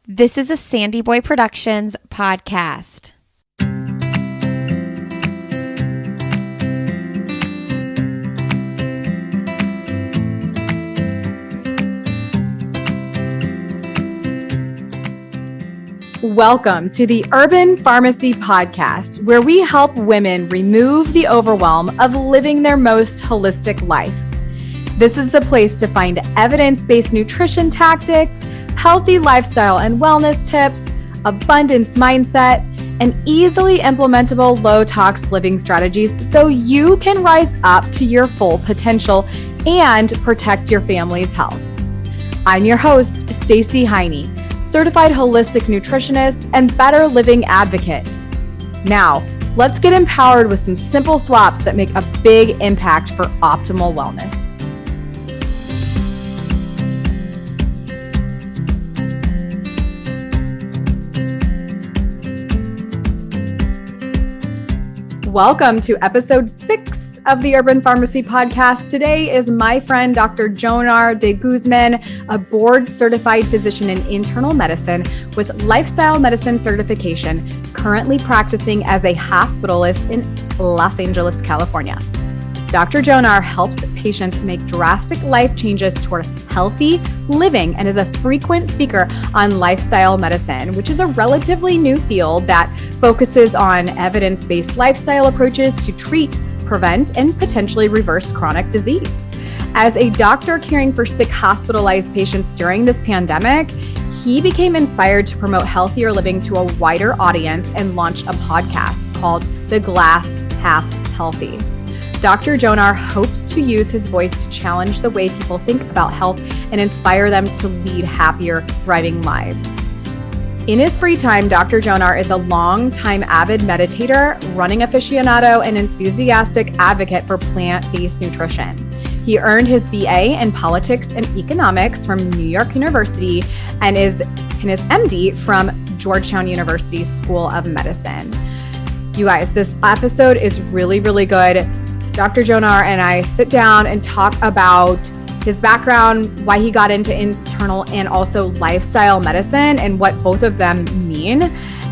This is a Sandy Boy Productions podcast. Welcome to the Herban Farmacy podcast, where we help women remove the overwhelm of living their most holistic life. This is the place to find evidence-based nutrition tactics, healthy lifestyle and wellness tips, abundance mindset, and easily implementable low-tox living strategies so you can rise up to your full potential and protect your family's health. I'm your host, Stacey Heine, certified holistic nutritionist and better living advocate. Now, let's get empowered with some simple swaps that make a big impact for optimal wellness. Welcome to episode 6 of the Herban Farmacy podcast. Today is my friend, Dr. Jonar de Guzman, a board-certified physician in internal medicine with lifestyle medicine certification, currently practicing as a hospitalist in Los Angeles, California. Dr. Jonar helps patients make drastic life changes toward healthy living and is a frequent speaker on lifestyle medicine, which is a relatively new field that focuses on evidence-based lifestyle approaches to treat, prevent, and potentially reverse chronic disease. As a doctor caring for sick hospitalized patients during this pandemic, he became inspired to promote healthier living to a wider audience and launched a podcast called The Glass Half Healthy. Dr. Jonar hopes to use his voice to challenge the way people think about health and inspire them to lead happier, thriving lives. In his free time, Dr. Jonar is a longtime avid meditator, running aficionado, and enthusiastic advocate for plant-based nutrition. He earned his BA in politics and economics from New York University and his MD from Georgetown University School of Medicine. You guys, this episode is really, really good. Dr. Jonar and I sit down and talk about his background, why he got into internal and also lifestyle medicine and what both of them mean,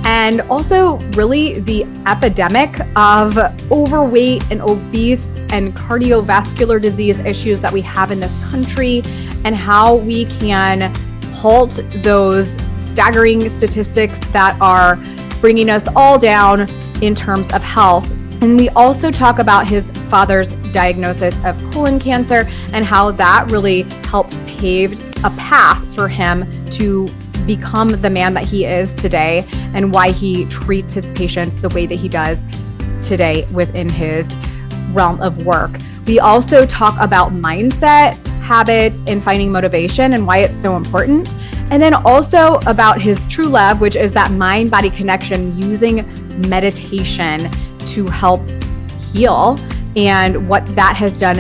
and also really the epidemic of overweight and obese and cardiovascular disease issues that we have in this country and how we can halt those staggering statistics that are bringing us all down in terms of health. And we also talk about his father's diagnosis of colon cancer and how that really helped pave a path for him to become the man that he is today and why he treats his patients the way that he does today within his realm of work. We also talk about mindset, habits, and finding motivation and why it's so important. And then also about his true love, which is that mind-body connection, using meditation to help heal and what that has done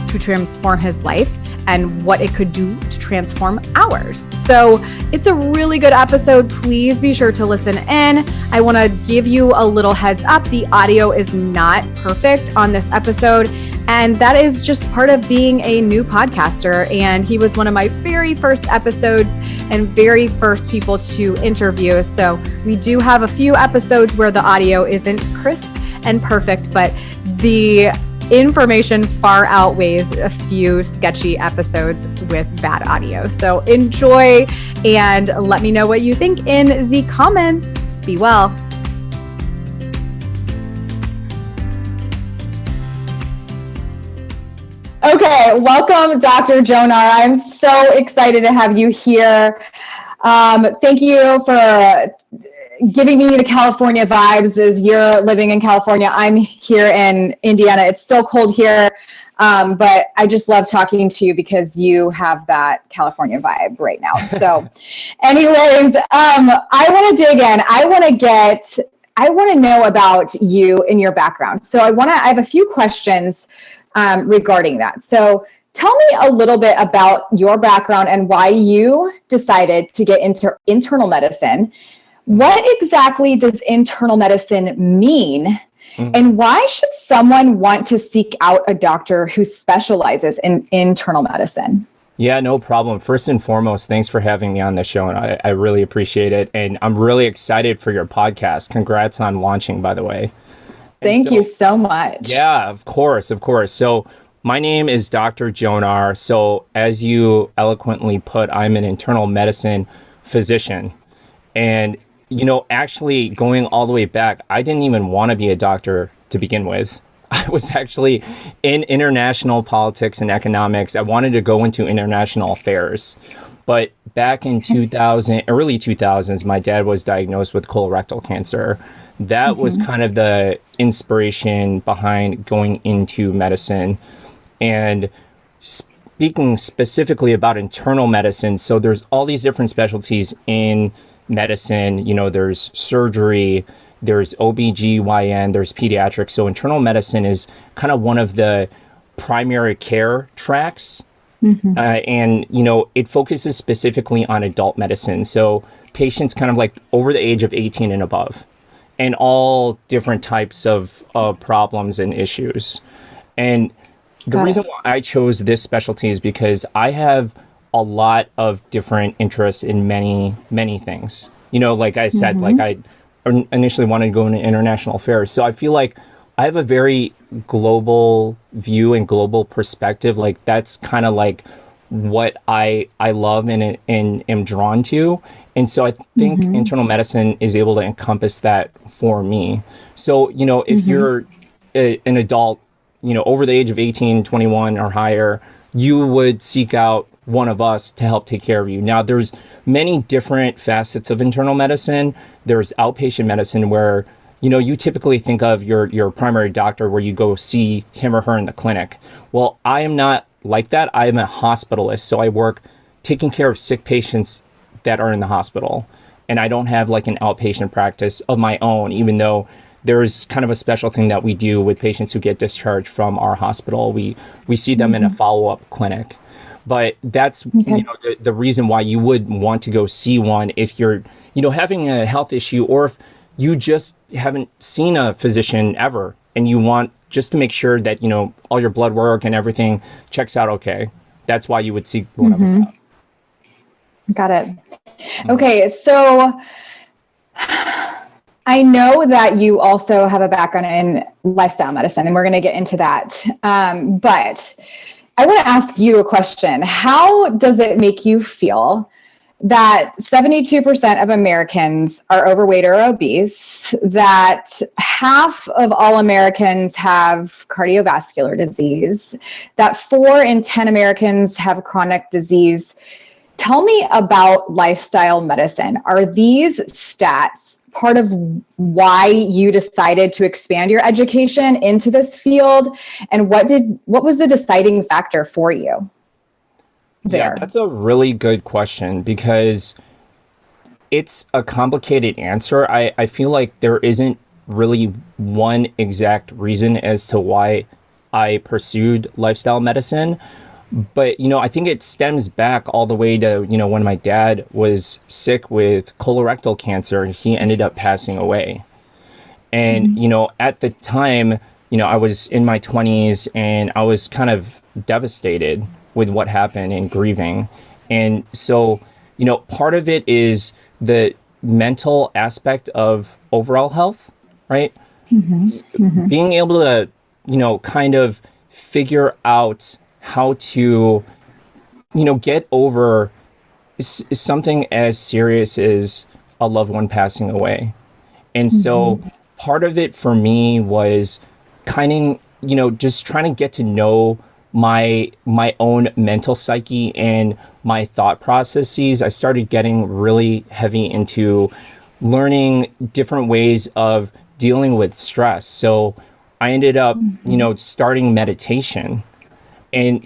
to transform his life and what it could do to transform ours. So it's a really good episode. Please be sure to listen in. I want to give you a little heads up. The audio is not perfect on this episode, and that is just part of being a new podcaster. And he was one of my very first episodes and very first people to interview. So we do have a few episodes where the audio isn't crisp and perfect, but the information far outweighs a few sketchy episodes with bad audio. So enjoy and let me know what you think in the comments. Be well. Okay, welcome, Dr. Jonar. I'm so excited to have you here. Thank you for giving me the California vibes as you're living in California. I'm here in Indiana. It's so cold here, but I just love talking to you because you have that California vibe right now. So anyways, I want to dig in. I want to know about you and your background. So I have a few questions regarding that. So tell me a little bit about your background and why you decided to get into internal medicine. What exactly does internal medicine mean? And why should someone want to seek out a doctor who specializes in internal medicine? Yeah, no problem. First and foremost, thanks for having me on the show, and I really appreciate it. And I'm really excited for your podcast. Congrats on launching, by the way. Thank you so much. Yeah, of course, of course. So my name is Dr. Jonar. So as you eloquently put, I'm an internal medicine physician. And, actually going all the way back, I didn't even want to be a doctor to begin with. I was actually in international politics and economics. I wanted to go into international affairs. But back in early 2000s, my dad was diagnosed with colorectal cancer. That was kind of the inspiration behind going into medicine. And speaking specifically about internal medicine, so there's all these different specialties in medicine. There's surgery, there's OBGYN, there's pediatrics. So internal medicine is kind of one of the primary care tracks. And, it focuses specifically on adult medicine. So patients kind of like over the age of 18 and above, and all different types of problems and issues. And the reason why I chose this specialty is because I have a lot of different interests in many, many things. Like I said, like I initially wanted to go into international affairs. So I feel like I have a very global view and global perspective. Like that's kind of like what I love and am drawn to. And so I think internal medicine is able to encompass that for me. So, if you're an adult, over the age of 18, 21 or higher, you would seek out one of us to help take care of you. Now, there's many different facets of internal medicine. There's outpatient medicine where, you typically think of your primary doctor where you go see him or her in the clinic. Well, I am not like that. I am a hospitalist. So I work taking care of sick patients that are in the hospital. And I don't have like an outpatient practice of my own, even though there's kind of a special thing that we do with patients who get discharged from our hospital. We see them in a follow-up clinic. But that's the reason why you would want to go see one if you're having a health issue, or if you just haven't seen a physician ever and you want just to make sure that all your blood work and everything checks out okay. That's why you would seek one of us out. Got it. Okay, so I know that you also have a background in lifestyle medicine, and we're going to get into that. But I want to ask you a question. How does it make you feel that 72% of Americans are overweight or obese, that half of all Americans have cardiovascular disease, that 4 in 10 Americans have chronic disease? Tell me about lifestyle medicine. Are these stats part of why you decided to expand your education into this field? And what was the deciding factor for you there? Yeah, that's a really good question because it's a complicated answer. I feel like there isn't really one exact reason as to why I pursued lifestyle medicine. But, I think it stems back all the way to, when my dad was sick with colorectal cancer, he ended up passing away. And, at the time, I was in my 20s and I was kind of devastated with what happened and grieving. And so, part of it is the mental aspect of overall health, right? Being able to, kind of figure out how to, get over something as serious as a loved one passing away. And so part of it for me was kind of, just trying to get to know my own mental psyche and my thought processes. I started getting really heavy into learning different ways of dealing with stress. So I ended up, starting meditation. And,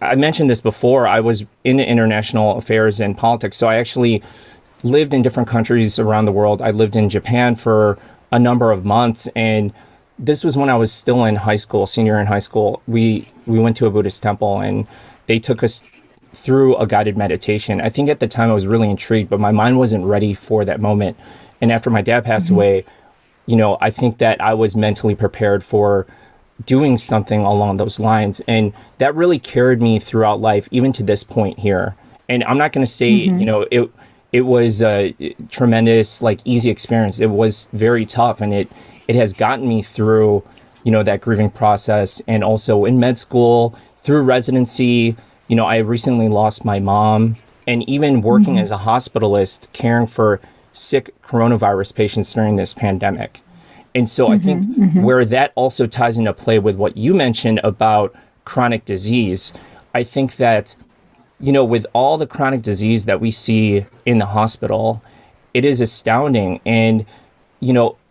I mentioned this before, I was in international affairs and politics. So I actually lived in different countries around the world. I lived in Japan for a number of months. And this was when I was still in high school, senior in high school. We went to a Buddhist temple and they took us through a guided meditation. I think at the time I was really intrigued, but my mind wasn't ready for that moment. And after my dad passed away, I think that I was mentally prepared for doing something along those lines. And that really carried me throughout life, even to this point here. And I'm not going to say, it was a tremendous, like, easy experience. It was very tough, and it has gotten me through, that grieving process, and also in med school, through residency. I recently lost my mom, and even working as a hospitalist, caring for sick coronavirus patients during this pandemic. And so I think where that also ties into play with what you mentioned about chronic disease, I think that, with all the chronic disease that we see in the hospital, it is astounding. And,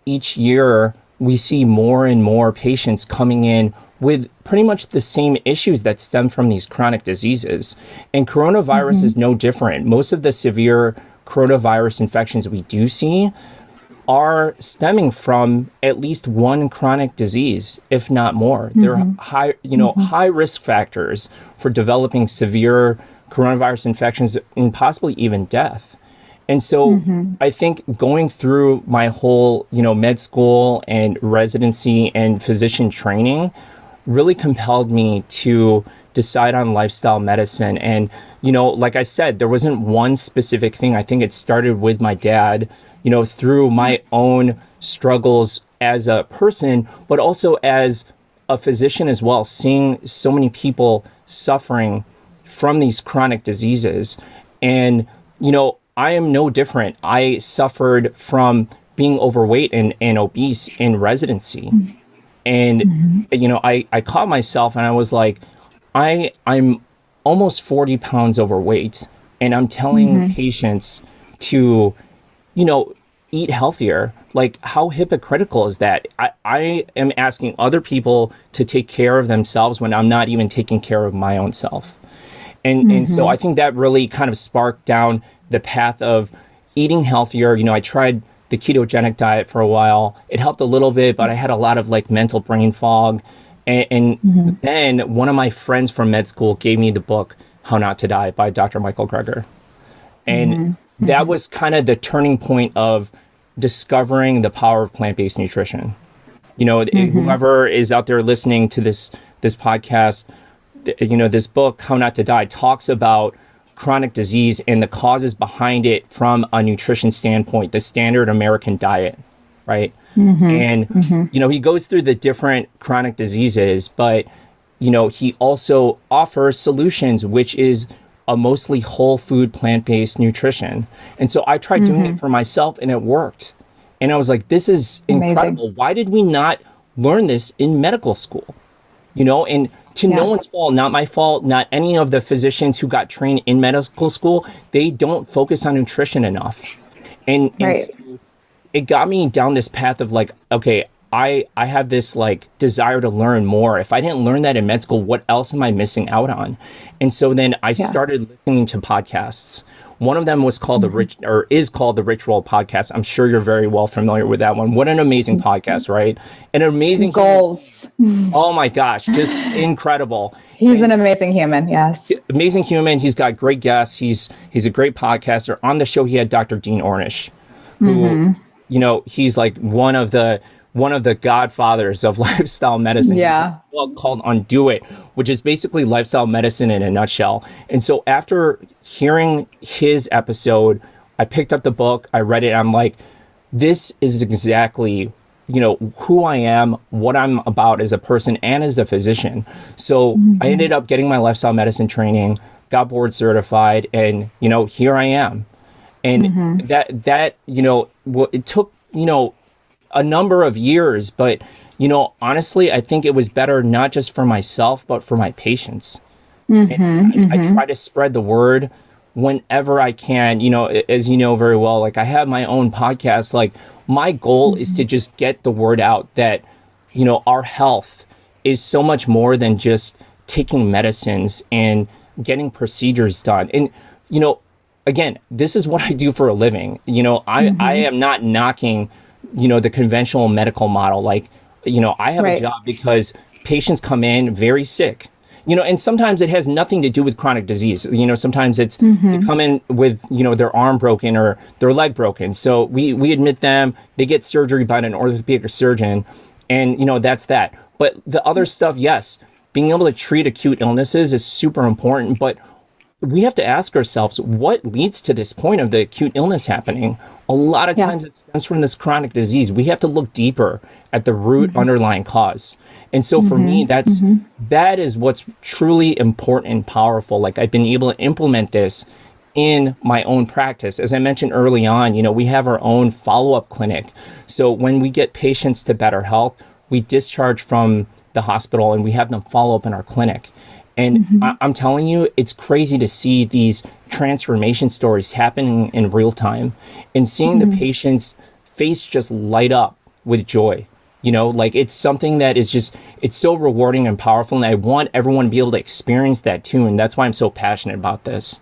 each year we see more and more patients coming in with pretty much the same issues that stem from these chronic diseases. And coronavirus is no different. Most of the severe coronavirus infections we do see are stemming from at least one chronic disease, if not more. They're high risk factors for developing severe coronavirus infections and possibly even death. And so I think going through my whole, med school and residency and physician training really compelled me to decide on lifestyle medicine. And, like I said, there wasn't one specific thing. I think it started with my dad, through my own struggles as a person, but also as a physician as well, seeing so many people suffering from these chronic diseases. And, I am no different. I suffered from being overweight and obese in residency. And, I caught myself and I was like, I'm almost 40 pounds overweight, and I'm telling patients to, eat healthier. Like, how hypocritical is that? I am asking other people to take care of themselves when I'm not even taking care of my own self. And so I think that really kind of sparked down the path of eating healthier. I tried the ketogenic diet for a while. It helped a little bit, but I had a lot of like mental brain fog. And then one of my friends from med school gave me the book, How Not to Die by Dr. Michael Greger. And that was kind of the turning point of discovering the power of plant-based nutrition. Whoever is out there listening to this podcast, this book, How Not to Die, talks about chronic disease and the causes behind it from a nutrition standpoint, the standard American diet, right? And, he goes through the different chronic diseases, but, he also offers solutions, which is a mostly whole food, plant-based nutrition. And so I tried doing it for myself, and it worked. And I was like, this is incredible. Amazing. Why did we not learn this in medical school? And to no one's fault, not my fault, not any of the physicians who got trained in medical school, they don't focus on nutrition enough. And so it got me down this path of like, okay, I have this like desire to learn more. If I didn't learn that in med school, what else am I missing out on? And so then I started listening to podcasts. One of them was called is called the Rich Roll Podcast. I'm sure you're very well familiar with that one. What an amazing podcast, right? An amazing goals. Oh my gosh, just incredible. He's an amazing human, yes. Amazing human. He's got great guests. He's a great podcaster. On the show, he had Dr. Dean Ornish, who, he's like one of the godfathers of lifestyle medicine. Yeah. A book called Undo It, which is basically lifestyle medicine in a nutshell. And so after hearing his episode, I picked up the book, I read it, and I'm like, this is exactly, who I am, what I'm about as a person and as a physician. So I ended up getting my lifestyle medicine training, got board certified, and, here I am. And that, it took, a number of years, but, honestly, I think it was better not just for myself, but for my patients. I try to spread the word whenever I can, as you know very well, like I have my own podcast. Like my goal is to just get the word out that, our health is so much more than just taking medicines and getting procedures done. And, again, this is what I do for a living. I am not knocking the conventional medical model. Like, I have a job because patients come in very sick, and sometimes it has nothing to do with chronic disease. Sometimes it's they come in with, their arm broken or their leg broken. So we admit them, they get surgery by an orthopedic surgeon, and, that's that. But the other stuff, yes, being able to treat acute illnesses is super important, but we have to ask ourselves what leads to this point of the acute illness happening. A lot of times it stems from this chronic disease. We have to look deeper at the root underlying cause. And so for me, that is what's truly important and powerful. Like, I've been able to implement this in my own practice. As I mentioned early on, we have our own follow-up clinic. So when we get patients to better health, we discharge from the hospital and we have them follow up in our clinic. And I'm telling you, it's crazy to see these transformation stories happening in real time and seeing the patient's face just light up with joy. Like, it's something that is just, it's so rewarding and powerful. And I want everyone to be able to experience that too. And that's why I'm so passionate about this.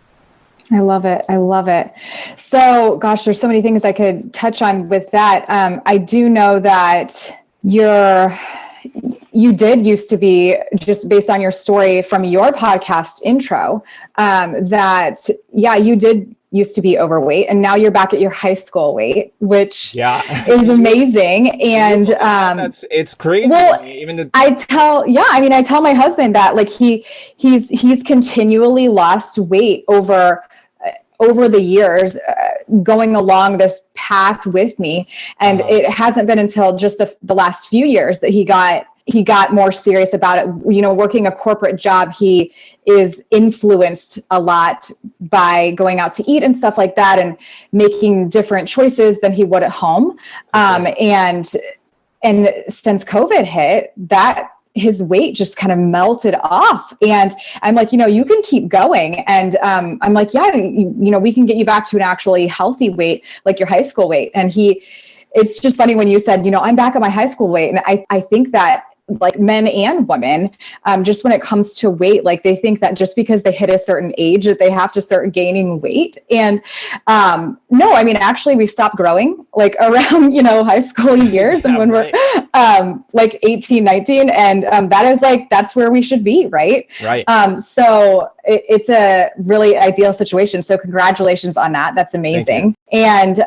I love it. I love it. So, gosh, there's so many things I could touch on with that. I do know that you did used to be, just based on your story from your podcast intro, you did used to be overweight, and now you're back at your high school weight, which is amazing. And it's crazy. Well, I tell my husband that, like, he's continually lost weight over the years, going along this path with me. And it hasn't been until just the last few years that he got more serious about it. Working a corporate job, he is influenced a lot by going out to eat and stuff like that, and making different choices than he would at home. And since COVID hit, that his weight just kind of melted off. And I'm like, you can keep going. And I'm like, we can get you back to an actually healthy weight, like your high school weight. And it's just funny when you said, I'm back at my high school weight. And I think that, like, men and women, just when it comes to weight, like, they think that just because they hit a certain age that they have to start gaining weight. And no, actually we stopped growing like around, high school years. And when we're like 18, 19, and that's where we should be. Right. So it's a really ideal situation. So congratulations on that. That's amazing. And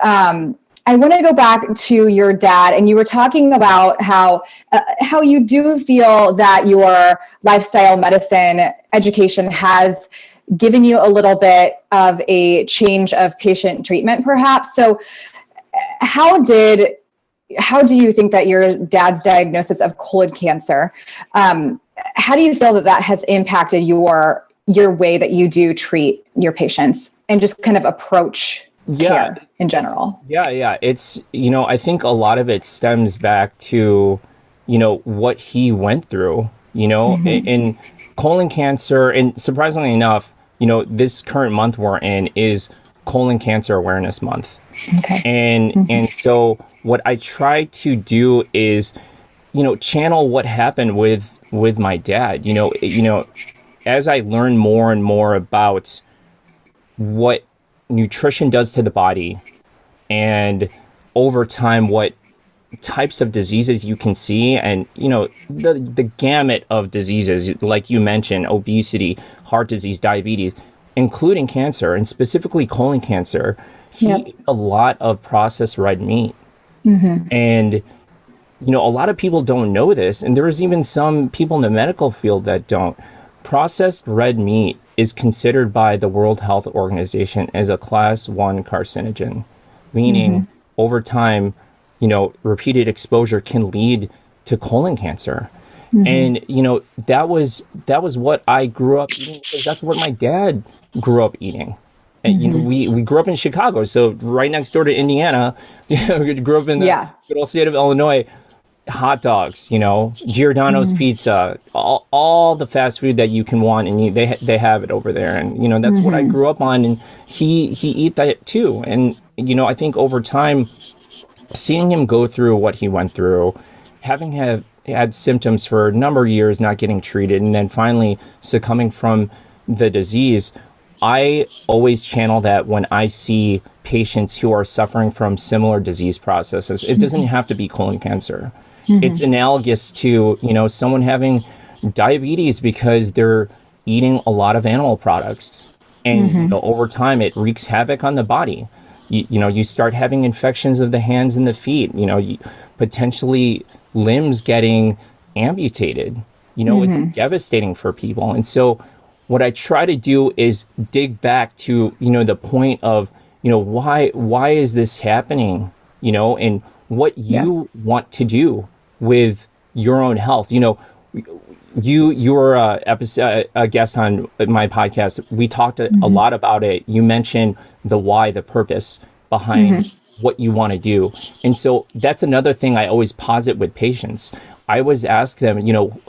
I want to go back to your dad, and you were talking about how you do feel that your lifestyle medicine education has given you a little bit of a change of patient treatment, perhaps. So how do you think that your dad's diagnosis of colon cancer, how do you feel that has impacted your way that you do treat your patients and just kind of approach care in general? It's, I think a lot of it stems back to, what he went through, in colon cancer. And surprisingly enough, this current month we're in is Colon Cancer Awareness Month. Okay. And so what I try to do is, channel what happened with my dad, as I learn more and more about what nutrition does to the body, and over time what types of diseases you can see, and the gamut of diseases, like you mentioned, obesity, heart disease, diabetes, including cancer, and specifically colon cancer. He ate a lot of processed red meat. And a lot of people don't know this, and there's even some people in the medical field that don't. Processed red meat is considered by the World Health Organization as a class 1 carcinogen, meaning over time, repeated exposure can lead to colon cancer. And, that was what I grew up eating, because that's what my dad grew up eating. And, we grew up in Chicago, so right next door to Indiana. We grew up in the good old state of Illinois. Hot dogs, Giordano's pizza, all the fast food that you can want and eat, they have it over there. And, that's what I grew up on. And he eat that too. And, I think over time, seeing him go through what he went through, having had symptoms for a number of years, not getting treated, and then finally succumbing from the disease, I always channel that when I see patients who are suffering from similar disease processes. It doesn't have to be colon cancer. It's analogous to, someone having diabetes because they're eating a lot of animal products. And over time, it wreaks havoc on the body. You start having infections of the hands and the feet, potentially limbs getting amputated. It's devastating for people. And so what I try to do is dig back to, the point of, why is this happening, and what you want to do with your own health. You were a guest on my podcast. We talked a lot about it. You mentioned the why, the purpose behind what you want to do. And so that's another thing I always posit with patients. I always ask them,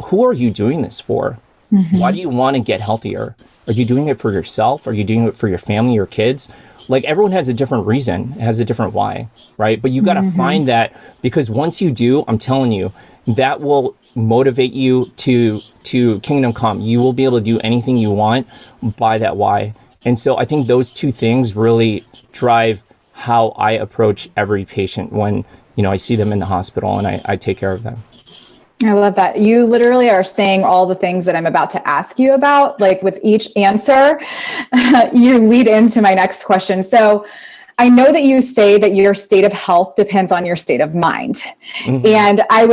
who are you doing this for? Why do you want to get healthier? Are you doing it for yourself? Are you doing it for your family, your kids? Like, everyone has a different reason, has a different why, right? But you got to find that, because once you do, I'm telling you, that will motivate you to kingdom come. You will be able to do anything you want by that why. And so I think those two things really drive how I approach every patient when, I see them in the hospital and I take care of them. I love that. You literally are saying all the things that I'm about to ask you about. Like, with each answer, you lead into my next question. So I know that you say that your state of health depends on your state of mind. And I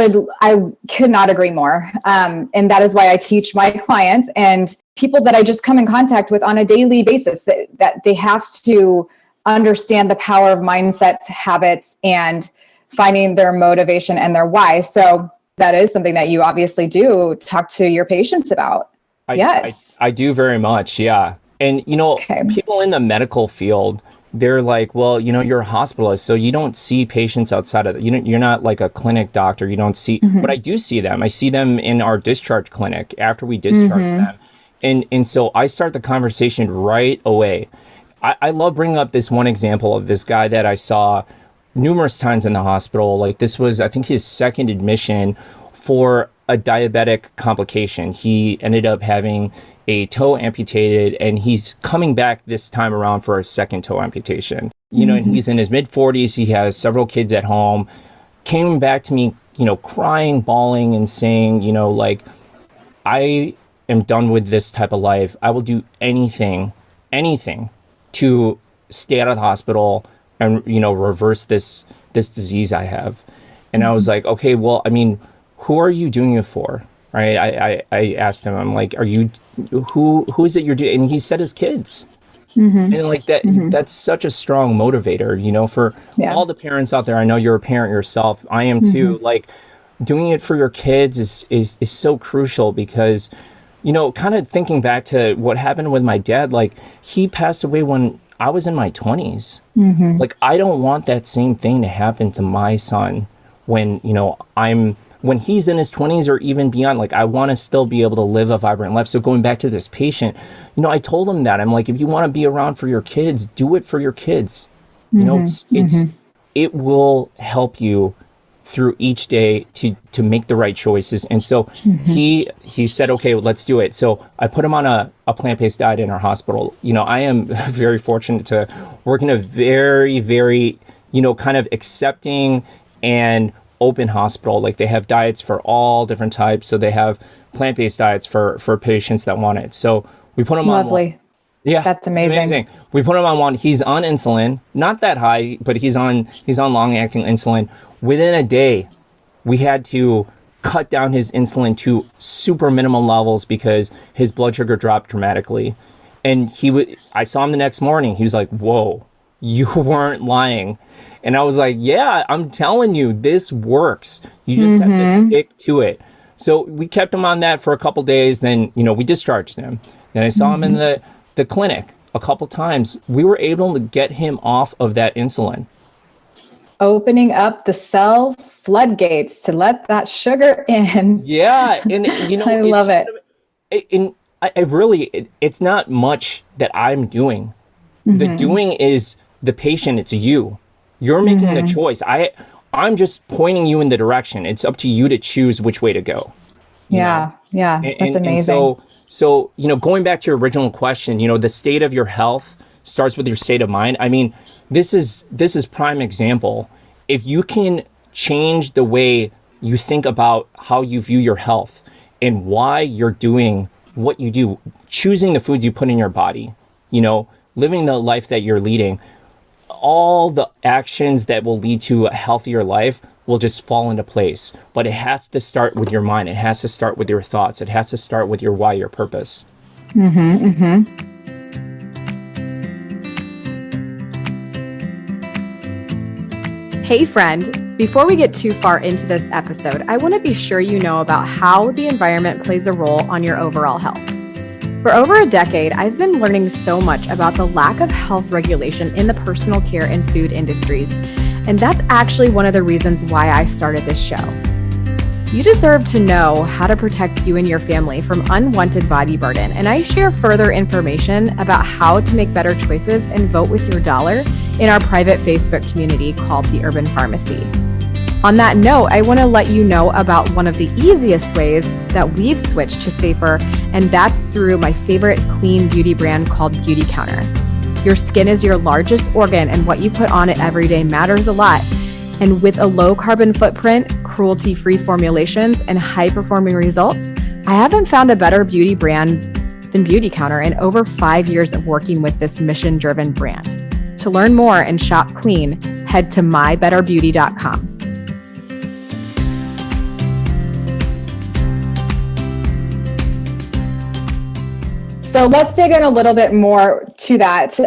could not agree more. And that is why I teach my clients and people that I just come in contact with on a daily basis that they have to understand the power of mindsets, habits, and finding their motivation and their why. So that is something that you obviously do talk to your patients about. Yes. I do very much. Yeah. And, people in the medical field, they're like, well, you're a hospitalist, so you don't see patients outside of, you're not like a clinic doctor. You don't see, but I do see them. I see them in our discharge clinic after we discharge them. And so I start the conversation right away. I love bringing up this one example of this guy that I saw numerous times in the hospital. Like, this was, I think, his second admission for a diabetic complication. He ended up having a toe amputated, and he's coming back this time around for a second toe amputation. And he's in his mid-40s. He has several kids at home. Came back to me, crying, bawling, and saying, like, I am done with this type of life. I will do anything to stay out of the hospital and, reverse this disease I have. And I was like, okay, well, I mean, who are you doing it for? Right? I asked him, I'm like, who is it you're doing? And he said his kids. And like that's such a strong motivator, for all the parents out there. I know you're a parent yourself. I am too. Like, doing it for your kids is so crucial, because, kind of thinking back to what happened with my dad, like, he passed away when I was in my 20s. Like, I don't want that same thing to happen to my son when, when he's in his 20s or even beyond. Like, I want to still be able to live a vibrant life. So going back to this patient, I told him that. I'm like, if you want to be around for your kids, do it for your kids. It will help you through each day to make the right choices. And so he said, okay, well, let's do it. So I put him on a plant-based diet in our hospital. I am very fortunate to work in a very, very, kind of accepting and open hospital. Like, they have diets for all different types. So they have plant-based diets for patients that want it. So we put him on one. Yeah, that's amazing. We put him on one. He's on insulin, not that high, but he's on long-acting insulin. Within a day, we had to cut down his insulin to super minimum levels because his blood sugar dropped dramatically. And I saw him the next morning. He was like, "Whoa, you weren't lying." And I was like, "Yeah, I'm telling you, this works. You just have to stick to it." So we kept him on that for a couple days. Then, we discharged him. Then I saw him in the clinic a couple times. We were able to get him off of that insulin. Opening up the cell floodgates to let that sugar in. Yeah. And, I love it. And I really, it's not much that I'm doing. The doing is the patient. It's you. You're making the choice. I'm just pointing you in the direction. It's up to you to choose which way to go. Yeah. That's amazing. And so, going back to your original question, the state of your health starts with your state of mind. I mean, this is prime example. If you can change the way you think about how you view your health and why you're doing what you do, choosing the foods you put in your body, living the life that you're leading, all the actions that will lead to a healthier life will just fall into place. But it has to start with your mind. It has to start with your thoughts. It has to start with your why, your purpose. Hey friend, before we get too far into this episode, I want to be sure you know about how the environment plays a role on your overall health. For over a decade, I've been learning so much about the lack of health regulation in the personal care and food industries, and that's actually one of the reasons why I started this show. You deserve to know how to protect you and your family from unwanted body burden, and I share further information about how to make better choices and vote with your dollar in our private Facebook community called the Urban Farmacy. On that note, I want to let you know about one of the easiest ways that we've switched to safer, and that's through my favorite clean beauty brand called Beauty Counter. Your skin is your largest organ, and what you put on it every day matters a lot. And with a low carbon footprint, cruelty-free formulations, and high-performing results, I haven't found a better beauty brand than Beauty Counter in over 5 years of working with this mission-driven brand. To learn more and shop clean, head to mybetterbeauty.com. So let's dig in a little bit more to that.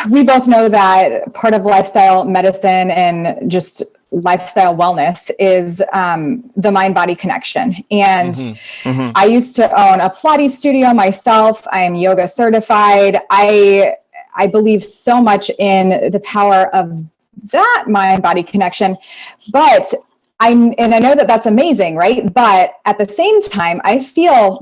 We both know that part of lifestyle medicine and just lifestyle wellness is the MindBody Connection. And I used to own a Pilates studio myself. I am yoga certified. I believe so much in the power of that MindBody Connection, but I know that that's amazing, right? But at the same time, I feel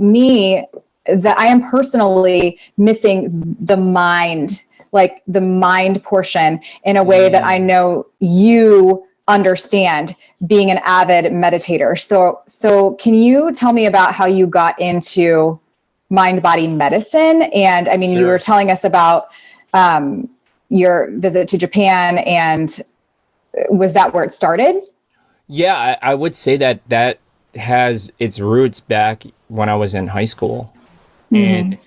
that I am personally missing the mind, like the mind portion, in a way that I know you understand, being an avid meditator. So can you tell me about how you got into mind-body medicine? And I mean, You were telling us about your visit to Japan, and was that where it started? Yeah, I would say that has its roots back when I was in high school. And,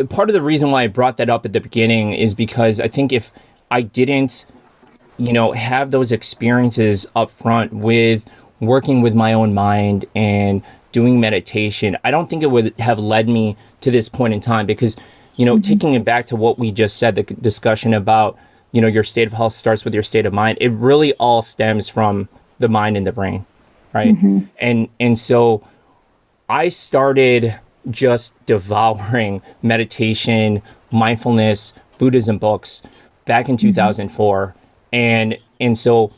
part of the reason why I brought that up at the beginning is because I think if I didn't, have those experiences up front with working with my own mind and doing meditation, I don't think it would have led me to this point in time. Because, taking it back to what we just said, the discussion about, your state of health starts with your state of mind. It really all stems from the mind and the brain, right? And so I started just devouring meditation, mindfulness, Buddhism books back in 2004. And so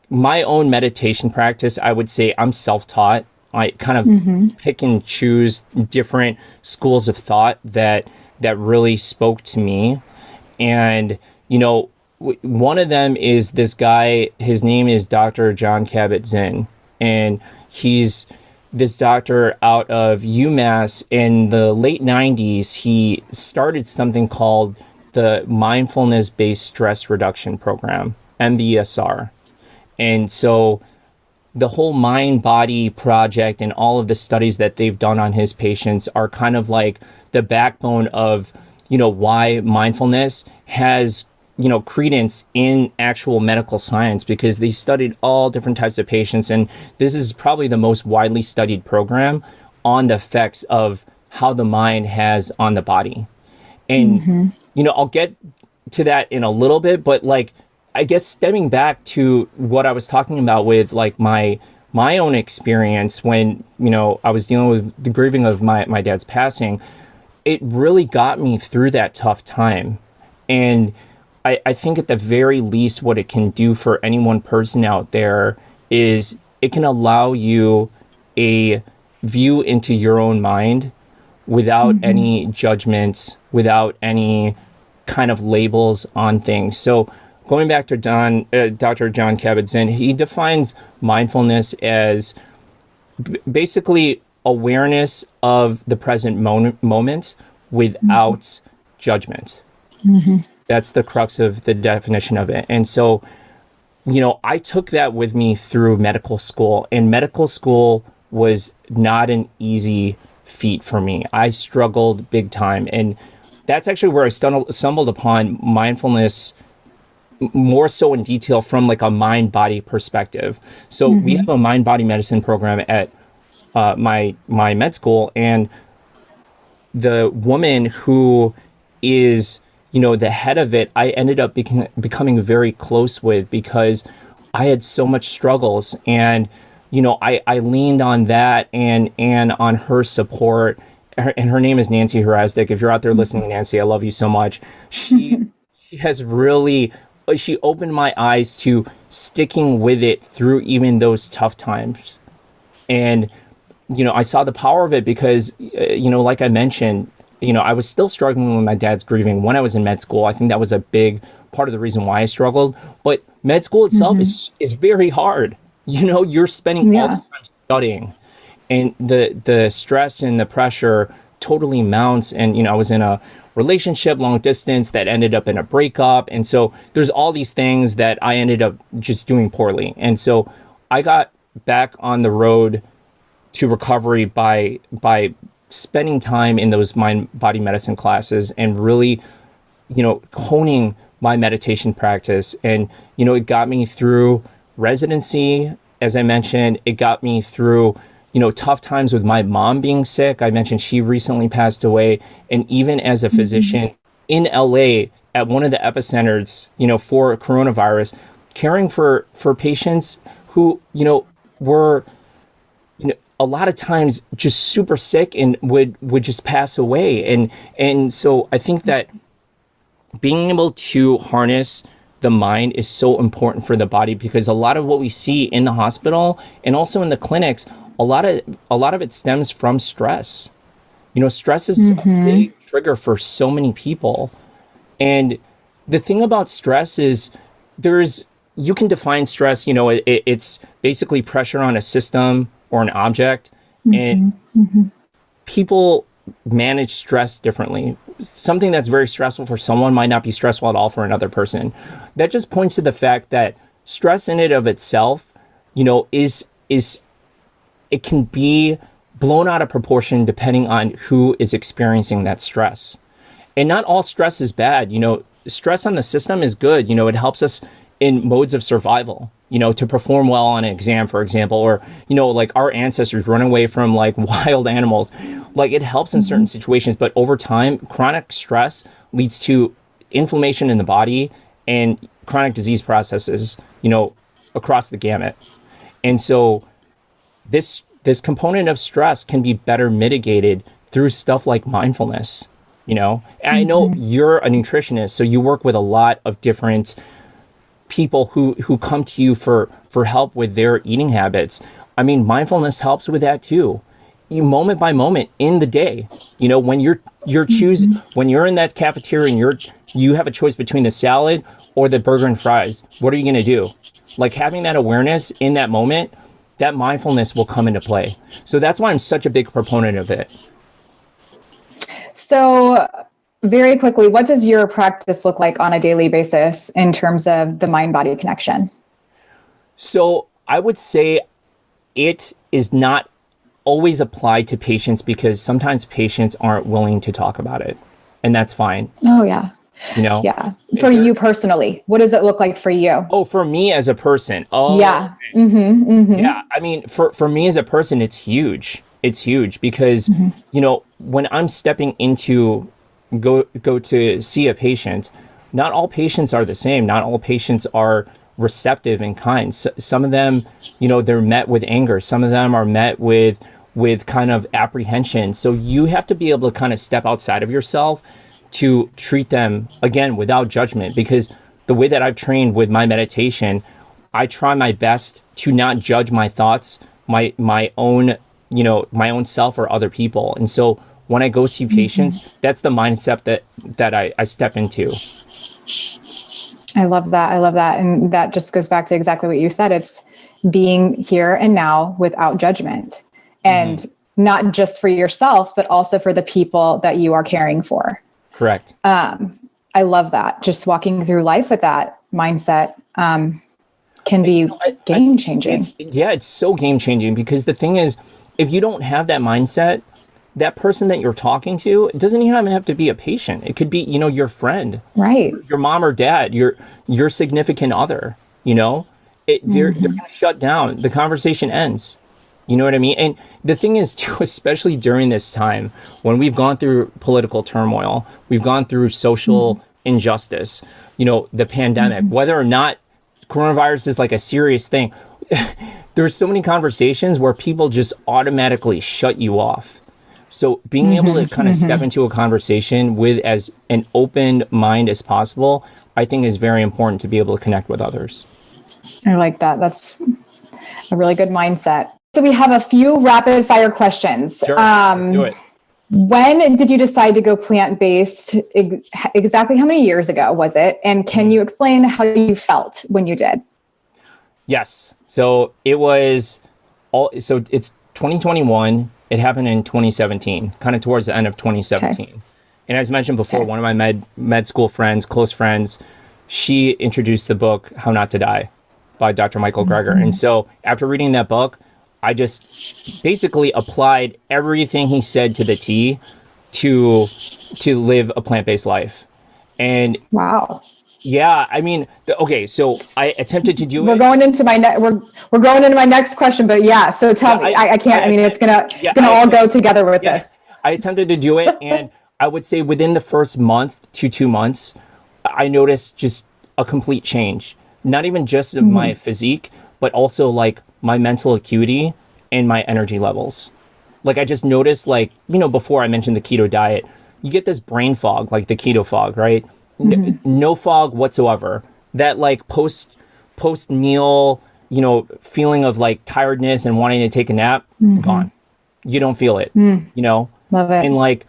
my own meditation practice, I would say I'm self-taught. I kind of pick and choose different schools of thought that really spoke to me. And, one of them is this guy, his name is Dr. John Kabat-Zinn, and he's this doctor out of UMass. In the late 90s, he started something called the Mindfulness-Based Stress Reduction Program, MBSR. And so the whole mind-body project and all of the studies that they've done on his patients are kind of like the backbone of, why mindfulness has credence in actual medical science, because they studied all different types of patients. And this is probably the most widely studied program on the effects of how the mind has on the body. And, I'll get to that in a little bit, but I guess stemming back to what I was talking about with my own experience when, I was dealing with the grieving of my dad's passing, it really got me through that tough time. And I think at the very least, what it can do for any one person out there is it can allow you a view into your own mind without any judgments, without any kind of labels on things. So going back to Dr. John Kabat-Zinn, he defines mindfulness as basically awareness of the present moment without judgment. That's the crux of the definition of it. And so, I took that with me through medical school, and medical school was not an easy feat for me. I struggled big time. And that's actually where I stumbled upon mindfulness more so in detail from like a mind-body perspective. So we have a mind-body medicine program at my med school, and the woman who is, the head of it, I ended up becoming very close with, because I had so much struggles, and I leaned on that and on her support. And her name is Nancy Herasdick. If you're out there listening, Nancy, I love you so much. She has really, she opened my eyes to sticking with it through even those tough times. And I saw the power of it because, like I mentioned, I was still struggling with my dad's grieving when I was in med school. I think that was a big part of the reason why I struggled. But med school itself is very hard. You're spending all this time studying, and the stress and the pressure totally mounts. And, I was in a relationship, long distance, that ended up in a breakup. And so there's all these things that I ended up just doing poorly. And so I got back on the road to recovery by spending time in those mind-body medicine classes and really, honing my meditation practice. And, it got me through residency. As I mentioned, it got me through, tough times with my mom being sick. I mentioned she recently passed away. And even as a physician in LA at one of the epicenters, for coronavirus, caring for patients who, were, a lot of times just super sick and would just pass away. And so I think that being able to harness the mind is so important for the body, because a lot of what we see in the hospital and also in the clinics, a lot of it stems from stress. Stress is a big trigger for so many people. And the thing about stress is you can define stress, it's basically pressure on a system or an object, and people manage stress differently. Something that's very stressful for someone might not be stressful at all for another person. That just points to the fact that stress in and of itself, is it can be blown out of proportion depending on who is experiencing that stress. And not all stress is bad. Stress on the system is good. It helps us in modes of survival, to perform well on an exam, for example, or, like our ancestors run away from like wild animals. Like, it helps in certain situations, but over time, chronic stress leads to inflammation in the body and chronic disease processes, across the gamut. And so this component of stress can be better mitigated through stuff like mindfulness, And I know you're a nutritionist, so you work with a lot of different people who come to you for help with their eating habits. I mean, mindfulness helps with that too. Moment by moment in the day, when when you're in that cafeteria and you have a choice between the salad or the burger and fries, what are you going to do? Like, having that awareness in that moment, that mindfulness will come into play. So that's why I'm such a big proponent of it. So very quickly, what does your practice look like on a daily basis in terms of the mind-body connection? So I would say it is not always applied to patients, because sometimes patients aren't willing to talk about it, and that's fine. Oh, yeah. Yeah. For you personally, what does it look like for you? Oh, for me as a person. Oh, yeah. Okay. Yeah. I mean, for me as a person, it's huge. It's huge because, when I'm stepping into go to see a patient, not all patients are the same. Not all patients are receptive and kind. Some of them, they're met with anger. Some of them are met with kind of apprehension. So you have to be able to kind of step outside of yourself to treat them, again, without judgment, because the way that I've trained with my meditation, I try my best to not judge my thoughts, my own, my own self or other people. And so when I go see patients, that's the mindset that I step into. I love that. I love that. And that just goes back to exactly what you said. It's being here and now without judgment, and not just for yourself, but also for the people that you are caring for. Correct. I love that. Just walking through life with that mindset can be game changing. It's so game changing, because the thing is, if you don't have that mindset, that person that you're talking to, it doesn't even have to be a patient. It could be, your friend, right? Your mom or dad, your significant other, they're going to shut down. The conversation ends. You know what I mean? And the thing is, too, especially during this time when we've gone through political turmoil, we've gone through social injustice, the pandemic, whether or not coronavirus is like a serious thing, there's so many conversations where people just automatically shut you off. So being able to kind of step into a conversation with as an open mind as possible, I think is very important to be able to connect with others. I like that. That's a really good mindset. So we have a few rapid fire questions. Sure, let's do it. When did you decide to go plant-based? Exactly how many years ago was it? And can you explain how you felt when you did? Yes. So it's 2021. It happened in 2017, kind of towards the end of 2017. Okay. And as mentioned before, one of my med school friends, close friends, she introduced the book, How Not to Die by Dr. Michael Greger. And so after reading that book, I just basically applied everything he said to the T to live a plant-based life. And wow. Yeah, I mean, okay, so I attempted to do we're it. Going into my we're going into my next question, but yeah, so tell me, I can't, it's gonna all go together with this. I attempted to do it, and I would say within the first month to 2 months, I noticed just a complete change. Not even just of my physique, but also like my mental acuity and my energy levels. Like I just noticed, like, before I mentioned the keto diet, you get this brain fog, like the keto fog, right? No fog whatsoever. That like post meal, feeling of like tiredness and wanting to take a nap, gone. You don't feel it, Love it. And like,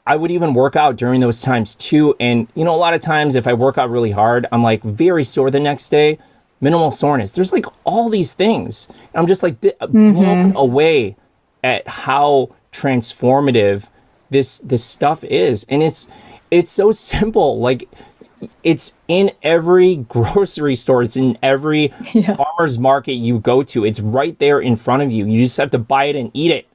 I would even work out during those times too. And, a lot of times if I work out really hard, I'm like very sore the next day, minimal soreness. There's like all these things. And I'm just like blown away at how transformative this stuff is. And it's so simple. Like it's in every grocery store. It's in every farmer's market you go to. It's right there in front of you. You just have to buy it and eat it.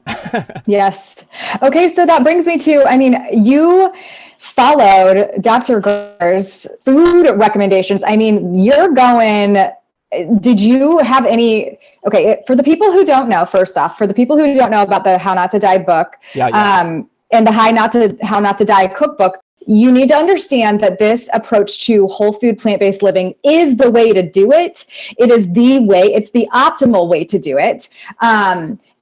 Yes. Okay. So that brings me to, you followed Dr. Guzman's food recommendations. You're going, did you have any, for the people who don't know, first off, for the people who don't know about the How Not to Die book, and the How Not to Die cookbook, you need to understand that this approach to whole food plant-based living is the way to do it. It is the way, it's the optimal way to do it.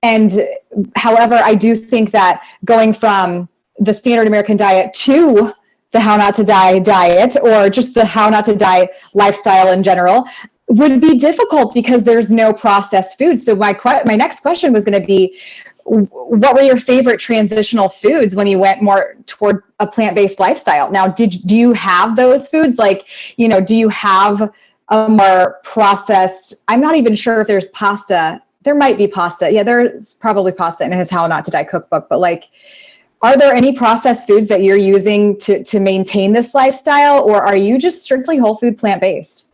And however, I do think that going from the standard American diet to the How Not to Die diet, or just the How Not to Die lifestyle in general, would be difficult because there's no processed food. So my next question was going to be, what were your favorite transitional foods when you went more toward a plant-based lifestyle? Now, do you have those foods? Like, do you have a more processed, I'm not even sure if there's pasta. There might be pasta. Yeah, there's probably pasta in his How Not to Die cookbook, but like, are there any processed foods that you're using to maintain this lifestyle, or are you just strictly whole food plant-based?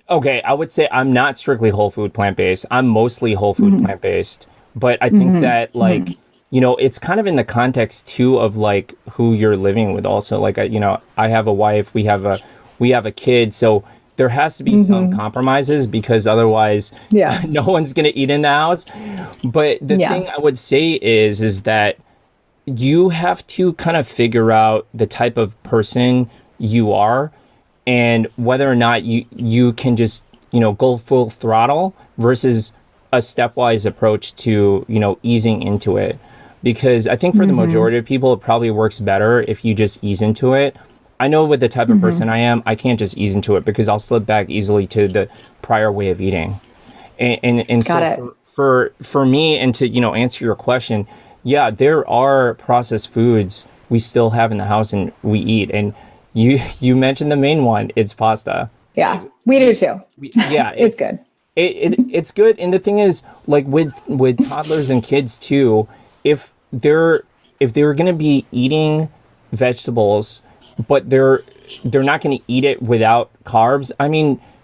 Okay, I would say I'm not strictly whole food plant-based. I'm mostly whole food plant-based. But I think that like, it's kind of in the context too of like who you're living with also. Like, I have a wife, we have a kid. So there has to be some compromises because otherwise no one's going to eat in the house. But the thing I would say is that you have to kind of figure out the type of person you are and whether or not you can just, go full throttle versus a stepwise approach to, easing into it. Because I think for the majority of people, it probably works better if you just ease into it. I know with the type of person I am, I can't just ease into it because I'll slip back easily to the prior way of eating. And so for me, and to, answer your question, there are processed foods we still have in the house and we eat. And you mentioned the main one, it's pasta. Yeah, we do too. It's good. It's good. And the thing is, like with toddlers and kids too, if they're going to be eating vegetables, but they're not going to eat it without carbs.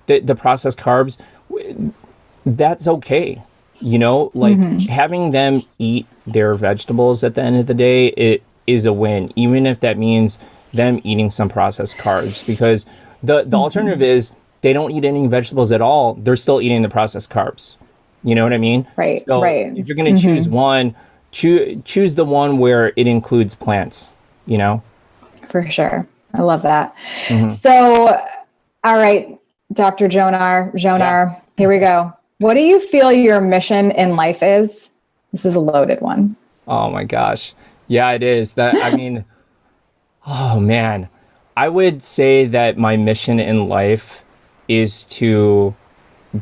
The processed carbs, that's okay. like having them eat their vegetables at the end of the day, it is a win, even if that means them eating some processed carbs, because the alternative is they don't eat any vegetables at all. They're still eating the processed carbs. You know what I mean? Right. So right. if you're going to choose one, choose the one where it includes plants, For sure. I love that. So, all right, Dr. Jonar, here we go. What do you feel your mission in life is? This is a loaded one. Oh my gosh. Yeah, it is. Oh man. I would say that my mission in life is to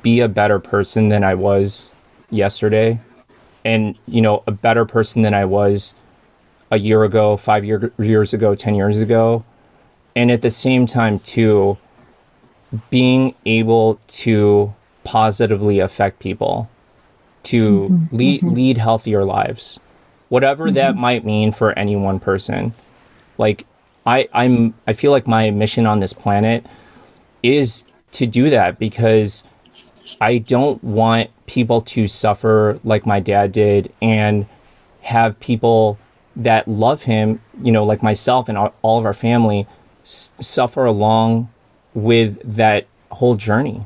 be a better person than I was yesterday. And, a better person than I was a year ago, 5 years ago, 10 years ago. And at the same time, too, being able to positively affect people, to lead healthier lives, whatever that might mean for any one person. Like, I feel like my mission on this planet is to do that, because I don't want people to suffer like my dad did, and have people that love him, like myself and all of our family, suffer along with that whole journey.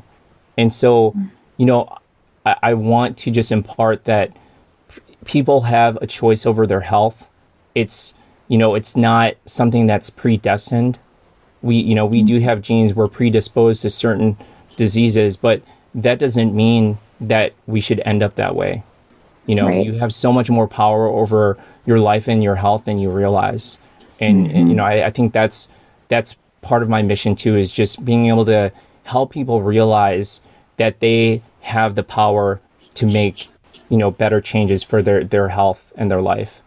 And so, I want to just impart that people have a choice over their health. It's, it's not something that's predestined. We do have genes. We're predisposed to certain diseases, but that doesn't mean that we should end up that way. Right. You have so much more power over your life and your health than you realize. And I think that's part of my mission too, is just being able to help people realize that they have the power to make, better changes for their health and their life.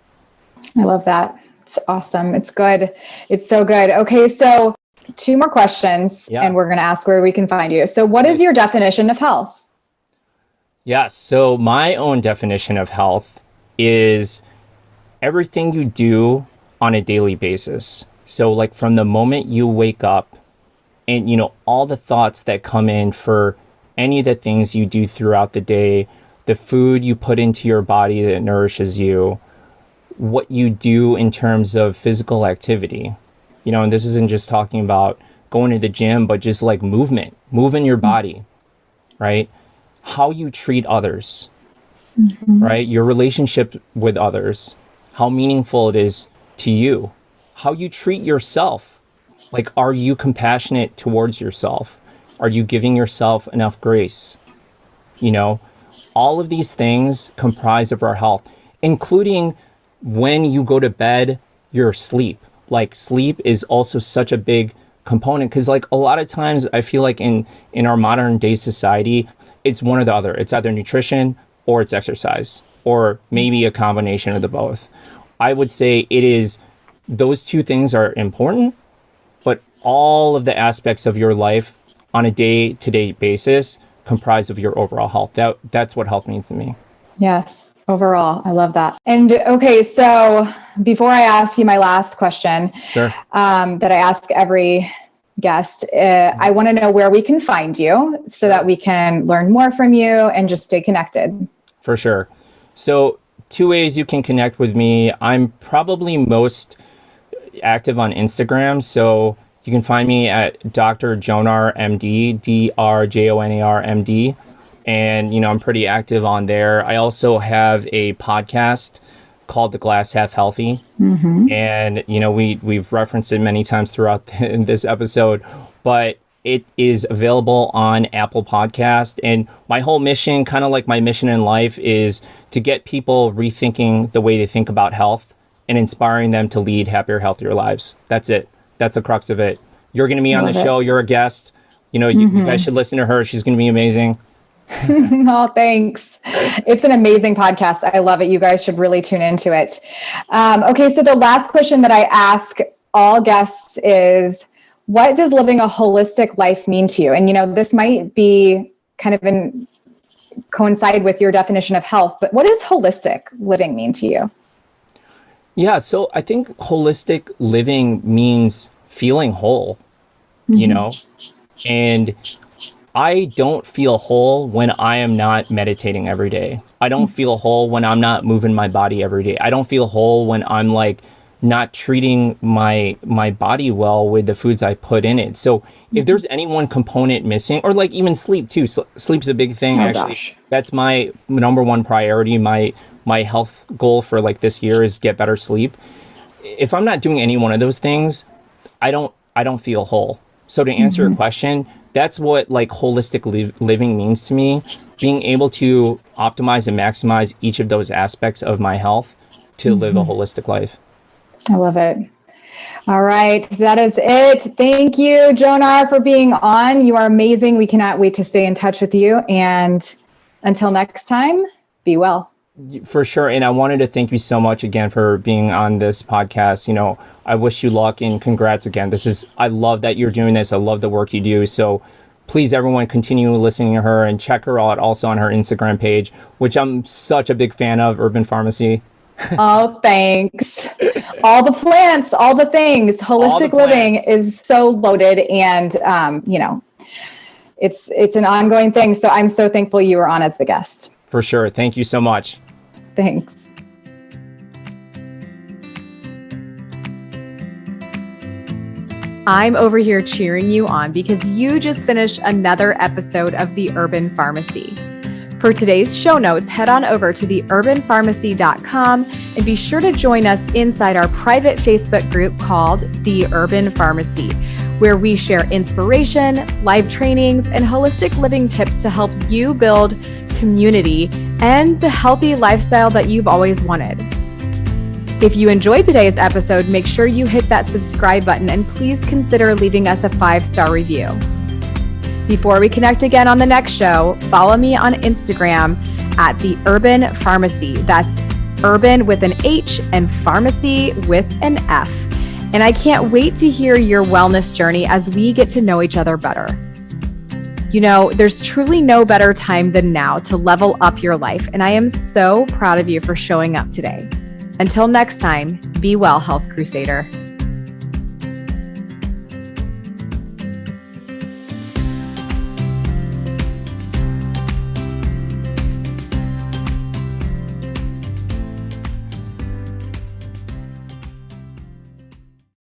I love that. It's awesome. It's good. It's so good. Okay. So 2 more questions, and we're going to ask where we can find you. So what is your definition of health? Yes. So my own definition of health is everything you do on a daily basis. So like from the moment you wake up, and all the thoughts that come in for any of the things you do throughout the day, the food you put into your body that nourishes you, what you do in terms of physical activity, and this isn't just talking about going to the gym, but just like moving your body, right? How you treat others, right? Your relationship with others, how meaningful it is to you, how you treat yourself. Like, are you compassionate towards yourself? Are you giving yourself enough grace? All of these things comprise of our health, including when you go to bed, your sleep. Like, sleep is also such a big component, because like a lot of times I feel like in our modern day society, it's one or the other. It's either nutrition or it's exercise, or maybe a combination of the both. I would say it is, those 2 things are important, but all of the aspects of your life on a day-to-day basis comprise of your overall health. That's what health means to me. Yes. Overall. I love that. And okay. So before I ask you my last question, Sure. That I ask every guest, I want to know where we can find you so that we can learn more from you and just stay connected. For sure. So 2 ways you can connect with me. I'm probably most active on Instagram. So you can find me at Dr Jonar MD, DrJonar MD. And, I'm pretty active on there. I also have a podcast called The Glass Half Healthy. And, we've referenced it many times throughout this episode, but it is available on Apple Podcast. And my whole mission, kind of like my mission in life, is to get people rethinking the way they think about health and inspiring them to lead happier, healthier lives. That's it. That's the crux of it. You're going to be on the show. You're a guest. You guys should listen to her. She's going to be amazing. Oh, thanks. It's an amazing podcast. I love it. You guys should really tune into it. Okay. So the last question that I ask all guests is, what does living a holistic life mean to you? And, this might be kind of coincide with your definition of health, but what does holistic living mean to you? Yeah. So I think holistic living means feeling whole, and I don't feel whole when I am not meditating every day. I don't feel whole when I'm not moving my body every day. I don't feel whole when I'm like not treating my body well with the foods I put in it. So if there's any one component missing, or like even sleep too, sleep's a big thing. Actually, that's my number one priority. My health goal for like this year is get better sleep. If I'm not doing any one of those things, I don't feel whole. So to answer your question, that's what like holistic living means to me. Being able to optimize and maximize each of those aspects of my health to live a holistic life. I love it. All right. That is it. Thank you, Jonar, for being on. You are amazing. We cannot wait to stay in touch with you. And until next time, be well. For sure. And I wanted to thank you so much again for being on this podcast. You know, I wish you luck and congrats again. I love that you're doing this. I love the work you do. So please, everyone, continue listening to her and check her out also on her Instagram page, which I'm such a big fan of, Herban Farmacy. Oh, thanks. All the plants, all the things. Holistic living is so loaded, and it's an ongoing thing. So I'm so thankful you were on as the guest. For sure. Thank you so much. Thanks. I'm over here cheering you on because you just finished another episode of the Herban Farmacy. For today's show notes, head on over to theherbanpharmacy.com and be sure to join us inside our private Facebook group called The Herban Farmacy, where we share inspiration, live trainings, and holistic living tips to help you build community and the healthy lifestyle that you've always wanted. If you enjoyed today's episode, make sure you hit that subscribe button and please consider leaving us a 5-star review. Before we connect again on the next show, follow me on Instagram at The Herban Farmacy. That's Herban with an H and Pharmacy with an F. And I can't wait to hear your wellness journey as we get to know each other better. You know, there's truly no better time than now to level up your life, and I am so proud of you for showing up today. Until next time, be well, Health Crusader.